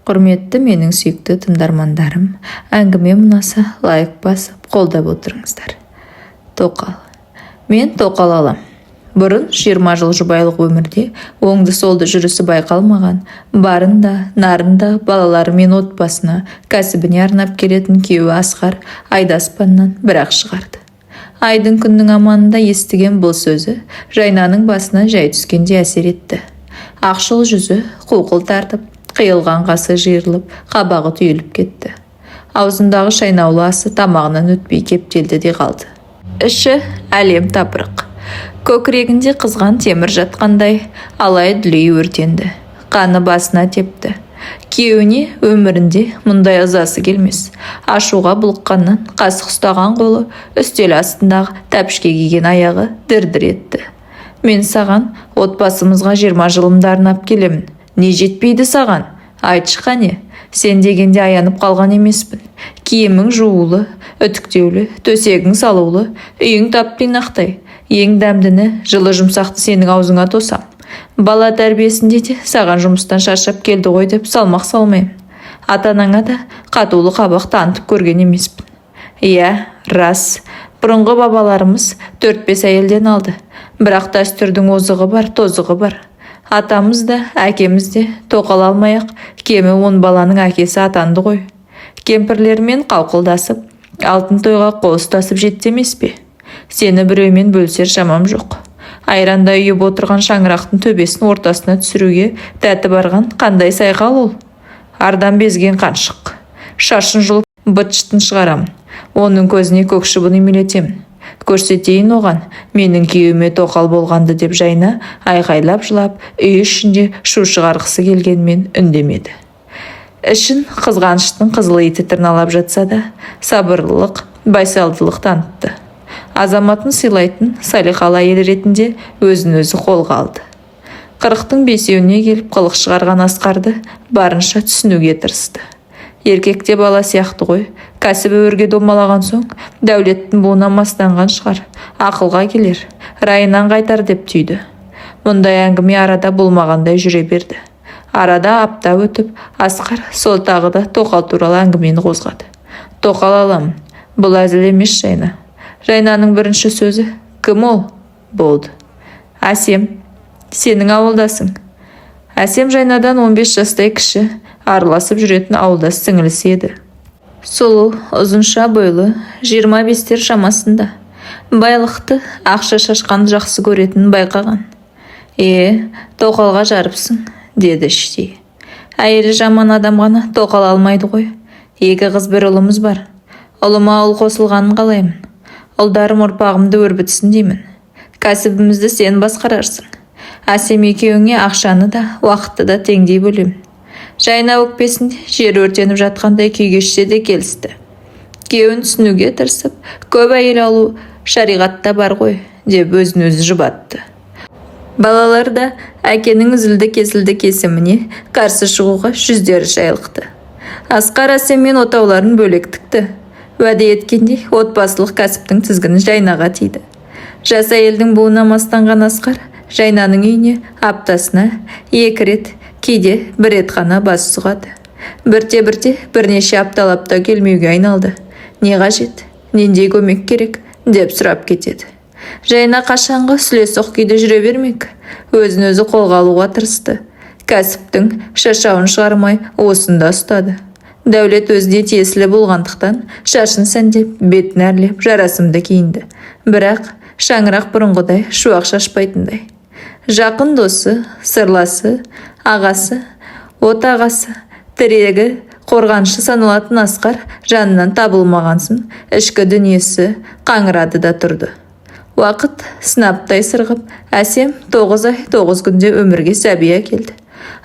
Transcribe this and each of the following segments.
Құрметті менің сүйікті тыңдармандарым, әңгіме ұнаса лайк басып қолдап отырыңыздар. Тоқал. Мен тоқал алам. Бұрын 20 жыл жұбайлық өмірде оңды-солды жүрісі байқалмаған, барында, нарында балалары мен отбасына, кәсібіне арнап келетін күйеуі Асқар айдаспаннан бір-ақ шығарды. Айдың күннің аманында естіген бұл сөзі Жайнаның басына жай түскенде әсер етті. Ақшыл жүзі қуқыл тартып, қиылған қасы жиырылып, қабағы түйіліп кетті. Аузындағы шайнаулы асы тамағынан өтпей кептелді де қалды. Іші әлем тапырық. Көкірегінде қызған темір жатқандай, алай дүлей өртенді. Қаны басына тепті. Күйеуіне өмірінде мұндай ызасы келмес. Ашуға бұлыққаннан қасық ұстаған қолы, үстел астындағы тәпішке киген аяғы дір-дір етті. Мен саған отбасымызға 20 жылымды арнап келемін. Не жетпейді саған? Айтшы қане, сен дегенде аянып қалған емеспін. Киімің жуылы, үтіктеулі, төсегің салулы, үйің тап-тинақтай. Ең дәмдіні, жылы жұмсақты сенің аузыңа тосам. Бала тәрбиесінде де саған жұмыстан шаршап келді ғой деп салмақ салмаймын. Ата-анаңа да қатулы қабақ танытып көрген емеспін. Иә, рас. Бұрынғы бабаларымыз 4-5 әйелден алды. Бірақ дәстүрдің озығы бар, тозығы бар. Атамыз да, әкеміз де тоқал алмай-ақ кемі 10 баланың әкесі атанды ғой. Кемпірлермен қауқылдасып, алтын тойға қол ұстасып жетті емес пе? Сені біреумен бөлсер шамам жоқ. Айранда үйіп отырған шаңырақтың төбесін ортасына түсіруге тәті барған қандай сайқал ол? Ардан безген қаншық. Шашын жұлып быт-шытын шығарамын. Оның көзіне көк шыбын үймелетемін. Көрсетейін оған, менің күйеуіме тоқал болғанды деп Жайна айқайлап жылап, үй ішінде шу шығарғысы келгенмен үндемеді. Ішін қызғаныштың қызыл иті тырналап жатса да, сабырлылық, байсалдылық танытты. Азаматын сыйлайтын салиқалы әйел ретінде өзін-өзі қолға алды. 40-тың 5-еуіне келіп қылық шығарған Асқарды барынша түсінуге тырысты. Еркекте бала сияқты ғой, кәсібі өрге домалаған соң, дәулеттің буына мастанған шығар, ақылға келер, райынан қайтар деп түйді. Мұндай әңгіме арада болмағандай жүре берді. Арада апта өтіп, Асқар сол тағы да тоқал туралы әңгімені қозғады. Тоқал аламын, бұл әзіл емес Жайна. Жайнаның бірінші сөзі, кім ол? Болды. Әсем, сенің ауылдасың. Әсем Жайнадан 15 жастай кіші, араласып жүретін ауылдас сіңілісі еді. Сұлу, ұзынша бойлы, 25-тер шамасында. Байлықты, ақша шашқанды жақсы көретінін байқаған. Тоқалға жарыпсың, деді іштей. Әйелі жаман адам ғана тоқал алмайды ғой. 2 қыз бір ұлымыз бар. Ұлыма ұл қосылғанын қалаймын. Ұлдарым ұрпағымды өрбітсін деймін. Кәсібімізді сен басқарарсың. Әсем екеуіңе ақшаны да, уақытты да теңдей бөлемін. Жайна өкпесінде жер өртеніп жатқандай күй кешсе де келісті. Күйеуін түсінуге тырысып, көп әйел алу шариғатта бар ғой, деп өзін-өзі жұбатты. Балалар да әкенің үзілді-кесілді кесіміне қарсы шығуға жүздері шайлықты. Асқар Әсеммен отауларын бөлек тікті. Уәде еткендей отбасылық кәсіптің тізгіні Жайнаға тиді. Жас әйелдің буына мастанған Асқар Жайнаның үйіне аптасына 2 рет, кейде 1 рет қана бас сұғады. Бірте-бірте бірнеше апталапта келмеуге айналды. Не қажет, нендей көмек керек, деп сұрап кетеді. Жайна қашанғы сүлесоқ күйде жүре бермек, өзін-өзі қолға алуға тырысты. Кәсіптің шашауын шығармай осында ұстады. Дәулет өзіне тиесілі болғандықтан шашын сәндеп, бетін әрлеп, жарасымды киінді. Бірақ шаңырақ бұрынғыдай шуақ шашпайтындай. Жақын досы, сырласы, ағасы, отағасы, тірегі, қорғаншы саналатын Асқар жанынан табылмағансын, ішкі дүниесі қаңырады да тұрды. Уақыт сынаптай сырғып, Әсем 9 ай 9 күнде өмірге сәби әкелді.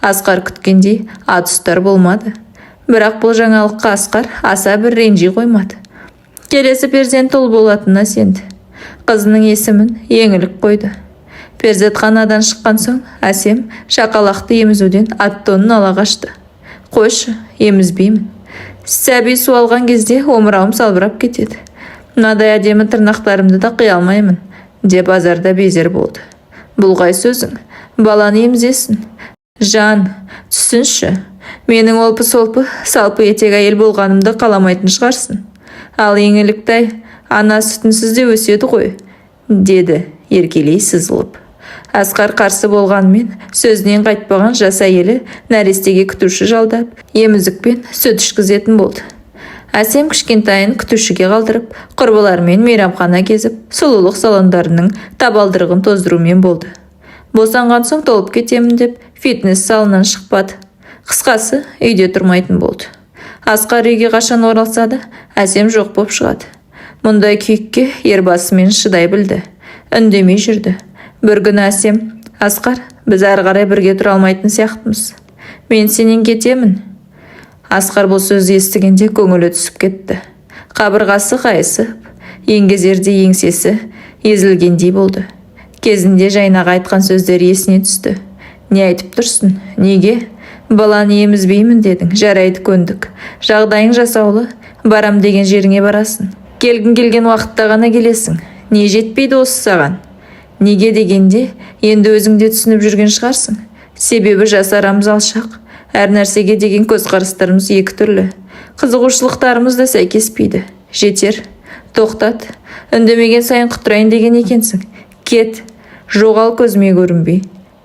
Асқар күткендей атұстар болмады. Бірақ бұл жаңалыққа Асқар аса бір ренжи қоймады. Келесі перзент ұл болатынына сенді. Қызының есімін еңілік қойды. Перзентханадан шыққан соң Әсем шақалақты емізуден ат-тонын ала қашты. Қойшы, емізбеймін. Сәби су алған кезде омырауым салбырап кетеді. Мынадай әдемі тырнақтарымды да қия алмаймын, деп азарда безер болды. Бұл қай сөзің? Баланы емізесің. Жан, түсінші, менің олпы-солпы, салпы етек әйел болғанымды қаламайтын шығарсын. Ал еңіліктай, ана сүтінсіз де өседі ғой, деді еркелей сызылып. Асқар қарсы болғанмен сөзінен қайтпаған жас әйелі нәрестеге күтуші жалдап, емізікпен сүт ішкізетін болды. Әсем кішкентайын күтушіге қалдырып, құрбыларымен мейрамхана кезіп, сұлулық салондарының табалдырығын тоздырумен болды. Босанған соң толып кетемін деп, фитнес залынан шықпады. Қысқасы, үйде тұрмайтын болды. Асқар үйге қашан оралса да, Әсем жоқ боп шығады. Мұндай күйікке ербасымен шыдай білді. Үндемей жүрді. Бір күні Әсем, Асқар, біз әрі қарай бірге тұра алмайтын сияқтымыз. Мен сенен кетемін. Асқар бұл сөзді естігенде көңілі түсіп кетті. Қабырғасы қайысып, еңгезерде еңсесі езілгендей болды. Кезінде Жайнаға айтқан сөздер есіне түсті. Не айтып тұрсың? Неге? Баланы емізбеймін дедің, жарайды көндік. Жағдайың жасаулы, барам деген жеріңе барасың. Келген уақытта ғана келесің. Не жетпейді осы саған? Неге дегенде, енді өзіңде түсініп жүрген шығарсың. Себебі жас арамыз алшақ. Әр нәрсеге деген көзқарастарымыз екі түрлі. Қызығушылықтарымыз да сәйкеспейді. Жетер, тоқтат. Үндемеген сайын құтырайын деген екенсің. Кет, жоғал көзіме көрінбей.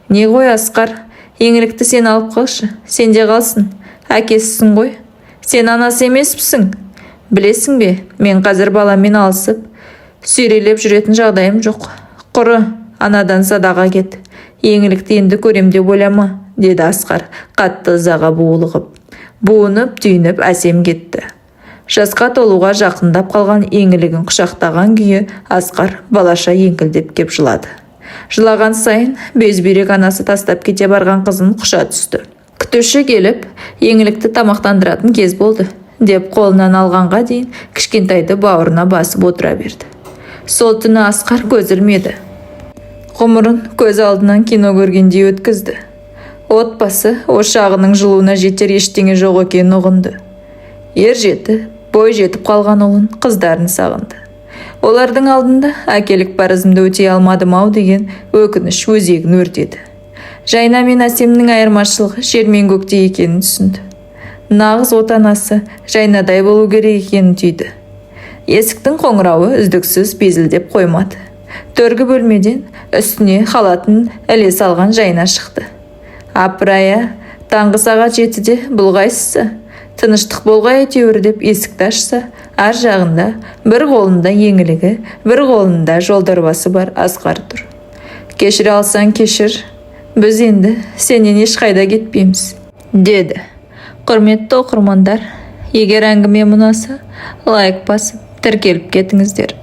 Не ғой Асқар, еңілікті сен алып қалшы, сенде қалсын. Әкесісің ғой. Сен анасы емеспісің? Білесің бе, мен қазір баламен алысып, сүйрелеп жүретін жағдайым жоқ. Құры, анадан садаға кет. Еңілікті енді көрем деп ойлама, деді Асқар, қатты ызаға буылығып. Буынып, түйініп Әсем кетті. Жасқа толуға жақындап қалған еңілігін құшақтаған күйі Асқар балаша еңкілдеп кеп жылады. Жылаған сайын безбүйрек анасы тастап кете барған қызын құша түсті. Күтуші келіп, еңілікті тамақтандыратын кез болды, деп қолынан алғанға дейін кішкентайды бауырына басып отыра берді. Сол түні Асқар көз ілмеді. Ғұмырын көз алдынан кино көргендей өткізді. Отбасы ошағының жылуына жетер ештеңе жоқ екенін ұғынды. Ер жеті, бой жетіп қалған ұлын, қыздарын сағынды. Олардың алдында әкелік парызымды өтей алмадым-ау деген өкініш өзегін өртеді. Жайна мен Әсемнің айырмашылығы жер мен көкте екенін түсінді. Нағыз отанасы Жайнадай болу керек екенін түйді. Есіктің қоңырауы үздіксіз безілдеп қоймады. Төргі бөлмеден үстіне халатын іле салған Жайна шықты. Апырая, таңғы сағат 7-де бұл қайсысы? Тыныштық болғай әйтеуір деп есікті ашса, ар жағында бір қолында еңілігі, бір қолында жолдорбасы бар Асқар тұр. Кешіре алсаң кешір, біз енді сенен ешқайда кетпейміз, деді. Құрметті оқырмандар, егер әңгіме ұнаса, лайк басып, тіркеліп кетіңіздер.